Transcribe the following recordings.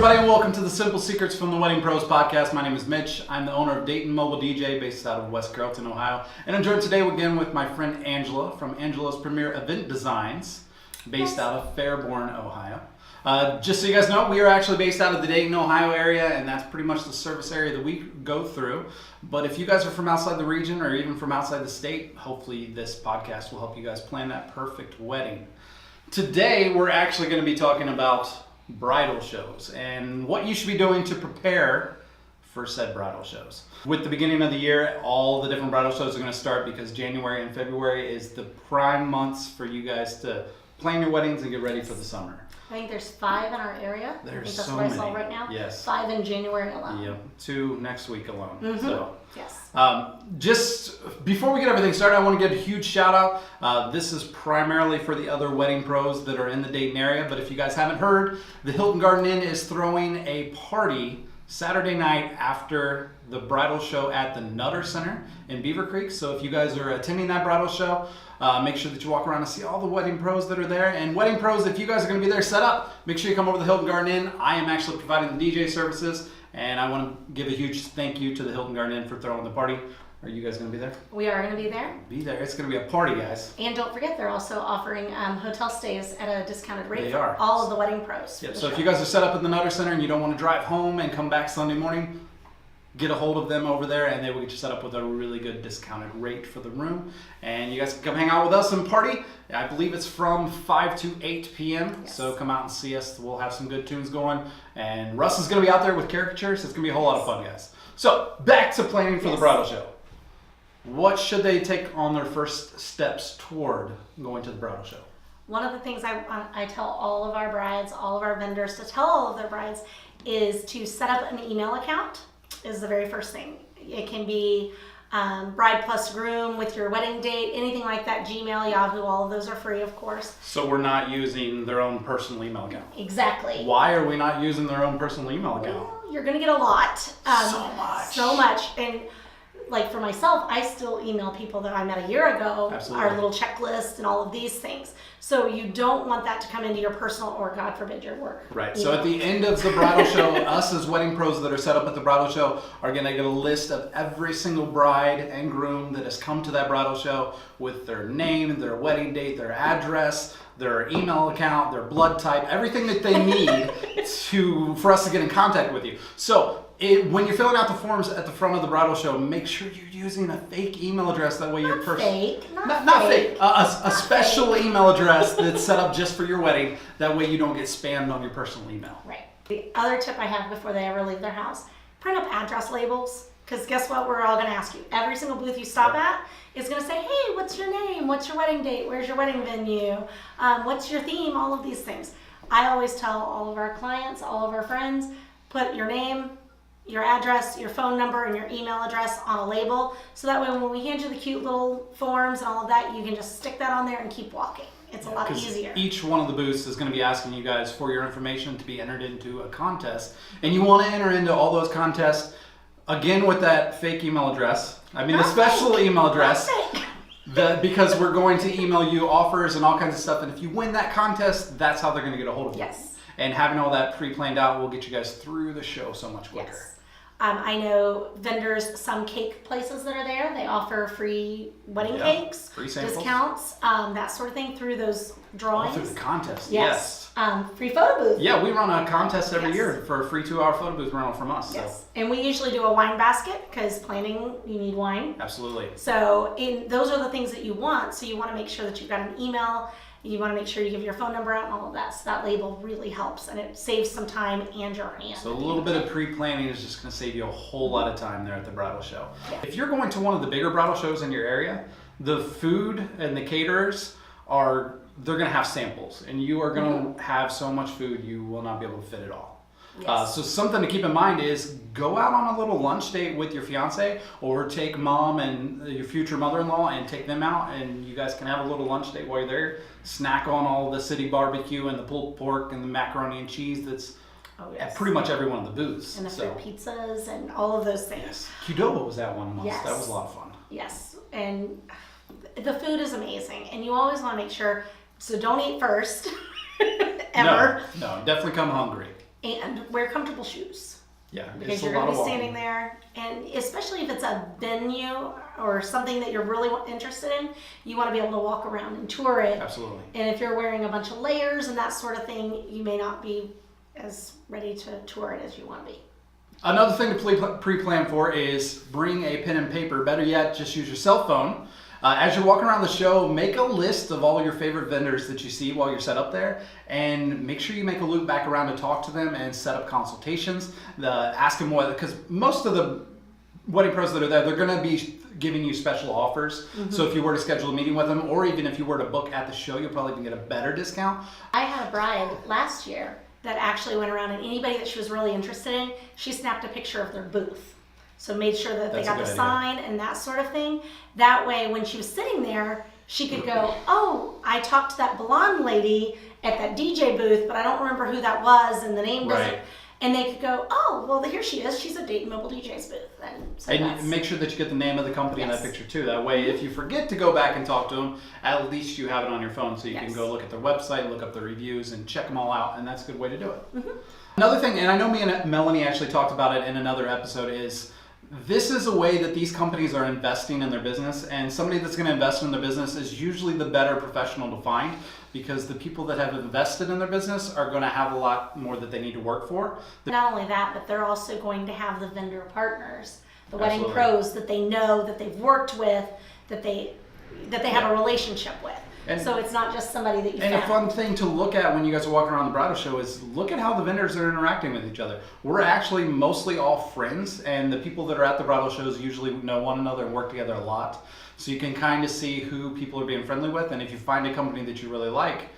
everybody, and welcome to the Simple Secrets from the Wedding Pros podcast. My name is Mitch. I'm the owner of Dayton Mobile DJ, based out of West Carrollton, Ohio. And I'm joined today again with my friend Angela from Angela's Premier Event Designs, based out of Fairborn, Ohio. Just so you guys know, we are actually based out of the Dayton, Ohio area, and that's pretty much the service area that we go through. But if you guys are from outside the region or even from outside the state, hopefully this podcast will help you guys plan that perfect wedding. Today, we're actually going to be talking about bridal shows and what you should be doing to prepare for said bridal shows. With the beginning of the year, all the different bridal shows are going to start because January and February is the prime months for you guys to plan your weddings and get ready for the summer. I think there's 5 in our area. There's that's so what many. I saw right now. Yes. 5 in January alone. Yep. 2 next week alone. Mm-hmm. So, yes. Just before we get everything started, I want to give a huge shout out. This is primarily for the other wedding pros that are in the Dayton area. But if you guys haven't heard, the Hilton Garden Inn is throwing a party Saturday night after the bridal show at the Nutter Center in Beavercreek. So if you guys are attending that bridal show, make sure that you walk around and see all the wedding pros that are there. And wedding pros, if you guys are going to be there set up, make sure you come over to the Hilton Garden Inn. I am actually providing the DJ services, and I want to give a huge thank you to the Hilton Garden Inn for throwing the party. Are you guys going to be there? We are going to be there. Be there. It's going to be a party, guys. And don't forget, they're also offering hotel stays at a discounted rate They for are. all of the wedding pros. Yeah, so if you guys are set up at the Nutter Center and you don't want to drive home and come back Sunday morning, get a hold of them over there and they will get you set up with a really good discounted rate for the room. And you guys can come hang out with us and party. I believe it's from 5 to 8 p.m. Yes. So come out and see us. We'll have some good tunes going. And Russ is going to be out there with caricatures. It's going to be a whole lot of fun, guys. So back to planning for the bridal show. What should they take on their first steps toward going to the bridal show? One of the things I tell all of our brides, all of our vendors to tell all of their brides is to set up an email account is the very first thing. It can be bride plus groom with your wedding date, anything like that, Gmail, Yahoo, all of those are free, of course. So we're not using their own personal email account. Exactly. Why are we not using their own personal email account? Well, you're going to get a lot. So much. And like for myself, I still email people that I met a year ago, Absolutely. our little checklist and all of these things. So you don't want that to come into your personal or, God forbid, your work. Right. So at the end of the bridal show, us as wedding pros that are set up at the bridal show are going to get a list of every single bride and groom that has come to that bridal show with their name, their wedding date, their address, their email account, their blood type, everything that they need for us to get in contact with you. So when you're filling out the forms at the front of the bridal show, make sure you're using a fake email address. That way your person not fake. A special email address that's set up just for your wedding. That way you don't get spammed on your personal email. Right. The other tip I have before they ever leave their house, print up address labels. Because guess what? We're all going to ask you. Every single booth you stop at is going to say, hey, what's your name? What's your wedding date? Where's your wedding venue? What's your theme? All of these things. I always tell all of our clients, all of our friends, put your name, your address, your phone number, and your email address on a label. So that way when we hand you the cute little forms and all of that, you can just stick that on there and keep walking. It's a lot easier. Each one of the booths is going to be asking you guys for your information to be entered into a contest. And you want to enter into all those contests, again, with that fake email address. I mean, the special email address. Because we're going to email you offers and all kinds of stuff. And if you win that contest, that's how they're going to get a hold of you. Yes. And having all that pre-planned out will get you guys through the show so much quicker. Yes. I know vendors, some cake places that are there, they offer free wedding cakes, free samples, discounts, that sort of thing through those drawings. All through the contest, yes. Free photo booth. Yeah, we run a contest every year for a free 2-hour photo booth rental from us. Yes, so. and we usually do a wine basket because planning, you need wine. Absolutely. So those are the things that you want. So you want to make sure that you've got an email. You want to make sure you give your phone number out and all of that. So that label really helps and it saves some time and your hand. So a little bit of pre-planning is just going to save you a whole lot of time there at the bridal show. Yeah. If you're going to one of the bigger bridal shows in your area, the food and the caterers they're going to have samples and you are going to have so much food you will not be able to fit it all. Yes. So something to keep in mind is go out on a little lunch date with your fiance or take mom and your future mother-in-law and take them out and you guys can have a little lunch date while you're there. Snack on all the city barbecue and the pulled pork and the macaroni and cheese that's at pretty much every one of the booths. And the fruit pizzas and all of those things. Yes. Qdoba was that one once. Yes. That was a lot of fun. Yes. And the food is amazing. And you always want to make sure, so don't eat first, ever. No, definitely come hungry. and wear comfortable shoes. Yeah, Because you're going to be standing there, and especially if it's a venue or something that you're really interested in, you want to be able to walk around and tour it. Absolutely. And if you're wearing a bunch of layers and that sort of thing, you may not be as ready to tour it as you want to be. Another thing to pre-plan for is bring a pen and paper. Better yet, just use your cell phone. As you're walking around the show, make a list of all your favorite vendors that you see while you're set up there, and make sure you make a loop back around to talk to them and set up consultations. Ask them what, because most of the wedding pros that are there, they're going to be giving you special offers. So if you were to schedule a meeting with them, or even if you were to book at the show, you'll probably even get a better discount. I had a bride last year that actually went around, and anybody that she was really interested in, she snapped a picture of their booth. So made sure that they got the sign and that sort of thing. That way, when she was sitting there, she could go, oh, I talked to that blonde lady at that DJ booth, but I don't remember who that was, and the name doesn't. And they could go, oh, well, here she is. She's at Dayton Mobile DJ's booth. And make sure that you get the name of the company in that picture too. That way, if you forget to go back and talk to them, at least you have it on your phone, so you can go look at their website, look up the reviews, and check them all out. And that's a good way to do it. Another thing, and I know me and Melanie actually talked about it in another episode, is this is a way that these companies are investing in their business, and somebody that's going to invest in their business is usually the better professional to find, because the people that have invested in their business are going to have a lot more that they need to work for. Not only that, but they're also going to have the vendor partners, the wedding pros that they know, that they've worked with, that they have a relationship with. And so it's not just somebody that you found. And a fun thing to look at when you guys are walking around the bridal show is look at how the vendors are interacting with each other. We're actually mostly all friends, and the people that are at the bridal shows usually know one another and work together a lot. So you can kind of see who people are being friendly with, and if you find a company that you really like,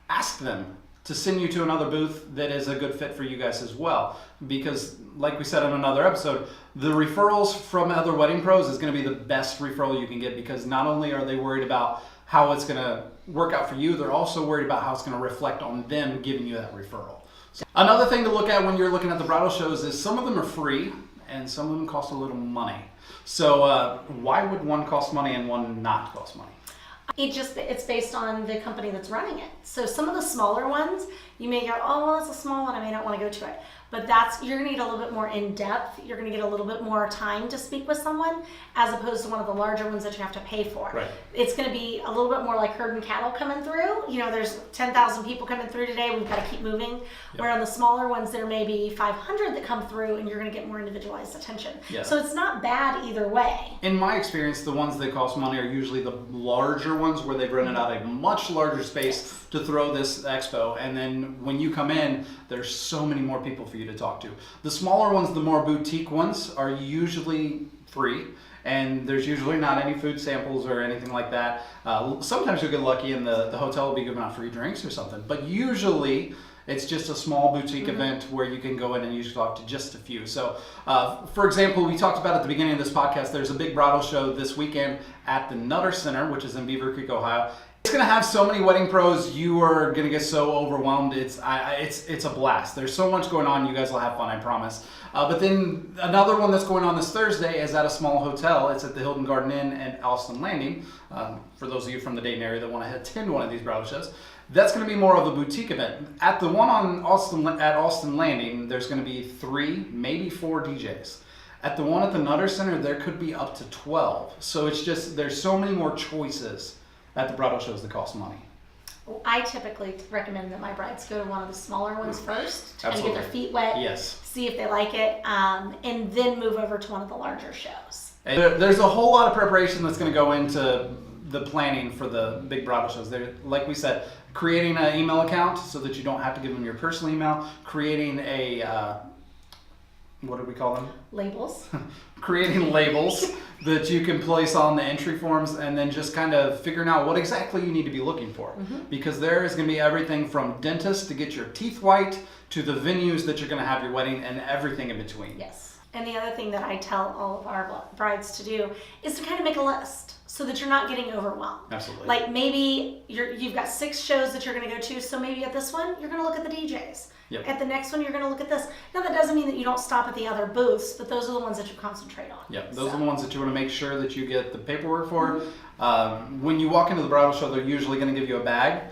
ask them to send you to another booth that is a good fit for you guys as well. Because like we said in another episode, the referrals from other wedding pros is going to be the best referral you can get, because not only are they worried about how it's going to work out for you, they're also worried about how it's going to reflect on them giving you that referral. So another thing to look at when you're looking at the bridal shows is some of them are free and some of them cost a little money. So why would one cost money and one not cost money? It's based on the company that's running it. So some of the smaller ones, you may go, oh, well, it's a small one, I may not want to go to it. But you're going to get a little bit more in depth. You're going to get a little bit more time to speak with someone, as opposed to one of the larger ones that you have to pay for. Right. It's going to be a little bit more like herd and cattle coming through. You know, there's 10,000 people coming through today. We've got to keep moving. Yep. Where on the smaller ones, there may be 500 that come through, and you're going to get more individualized attention. Yeah. So it's not bad either way. In my experience, the ones that cost money are usually the larger ones, where they've rented out a much larger space to throw this expo. And then when you come in, there's so many more people for you to talk to. The smaller ones, the more boutique ones, are usually free, and there's usually not any food samples or anything like that. Sometimes you'll get lucky and the hotel will be giving out free drinks or something, but usually it's just a small boutique event where you can go in and you talk to just a few. So, for example, we talked about at the beginning of this podcast, there's a big bridal show this weekend at the Nutter Center, which is in Beavercreek, Ohio. It's going to have so many wedding pros, you are going to get so overwhelmed. It's a blast. There's so much going on. You guys will have fun, I promise. But then another one that's going on this Thursday is at a small hotel. It's at the Hilton Garden Inn at Austin Landing. For those of you from the Dayton area that want to attend one of these bridal shows, that's going to be more of a boutique event. At the one at Austin Landing, there's going to be 3, maybe 4 DJs. At the one at the Nutter Center, there could be up to 12. So it's just, there's so many more choices at the bridal shows that cost money. I typically recommend that my brides go to one of the smaller ones first to kind of get their feet wet, see if they like it, and then move over to one of the larger shows. There's a whole lot of preparation that's going to go into the planning for the big bridal shows. There, like we said, creating an email account so that you don't have to give them your personal email, creating a what do we call them? Labels. Creating labels that you can place on the entry forms, and then just kind of figuring out what exactly you need to be looking for. Because there is going to be everything from dentists to get your teeth white to the venues that you're going to have your wedding and everything in between. Yes. And the other thing that I tell all of our brides to do is to kind of make a list so that you're not getting overwhelmed. Absolutely. Like maybe you've got 6 shows that you're going to go to, so maybe at this one, you're going to look at the DJs. Yep. At the next one, you're going to look at this. Now, that doesn't mean that you don't stop at the other booths, but those are the ones that you concentrate on. Yep, those are the ones that you want to make sure that you get the paperwork for. When you walk into the bridal show, they're usually going to give you a bag.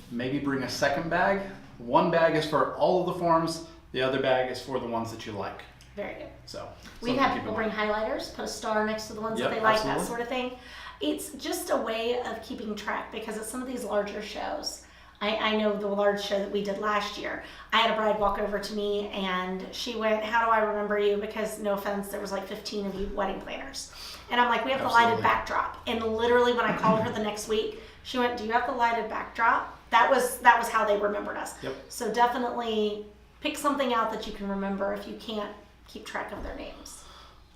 Maybe bring a second bag. One bag is for all of the forms. The other bag is for the ones that you like. Very good. So we've had people bring highlighters, put a star next to the ones that they like, that sort of thing. It's just a way of keeping track, because at some of these larger shows, I know the large show that we did last year, I had a bride walk over to me and she went, "How do I remember you?" Because no offense, there was like 15 of you wedding planners. And I'm like, "We have the lighted backdrop." And literally when I called her the next week, she went, "Do you have the lighted backdrop?" That was how they remembered us. Yep. So definitely pick something out that you can remember if you can't keep track of their names.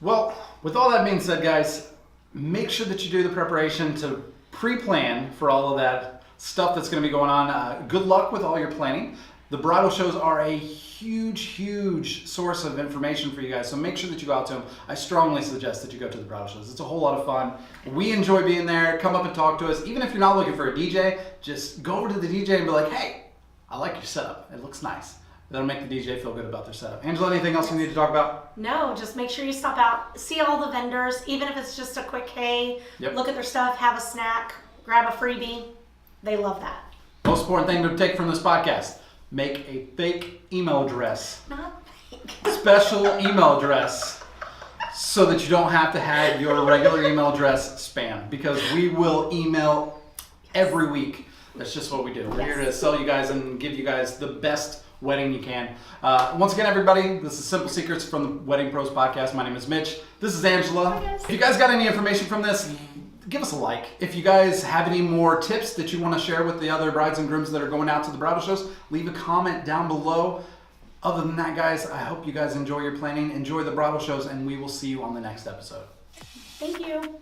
Well, with all that being said, guys, make sure that you do the preparation to pre-plan for all of that stuff that's going to be going on. Good luck with all your planning. The bridal shows are a huge source of information for you guys, so make sure that you go out to them. I strongly suggest that you go to the bridal shows. It's a whole lot of fun. We enjoy being there. Come up and talk to us. Even if you're not looking for a DJ, just go over to the DJ and be like, "Hey, I like your setup. It looks nice." That'll make the DJ feel good about their setup. Angela, anything else we need to talk about? No, just make sure you stop out, see all the vendors, even if it's just a quick, hey, look at their stuff, have a snack, grab a freebie. They love that. Most important thing to take from this podcast, make a fake email address. Not fake. Special email address, so that you don't have to have your regular email address spam, because we will email every week. That's just what we do. We're here to sell you guys and give you guys the best wedding you can. Once again, everybody, this is Simple Secrets from the Wedding Pros podcast. My name is Mitch. This is Angela. Hi, guys. If you guys got any information from this, give us a like. If you guys have any more tips that you want to share with the other brides and grooms that are going out to the bridal shows, leave a comment down below. Other than that, guys, I hope you guys enjoy your planning, enjoy the bridal shows, and we will see you on the next episode. Thank you.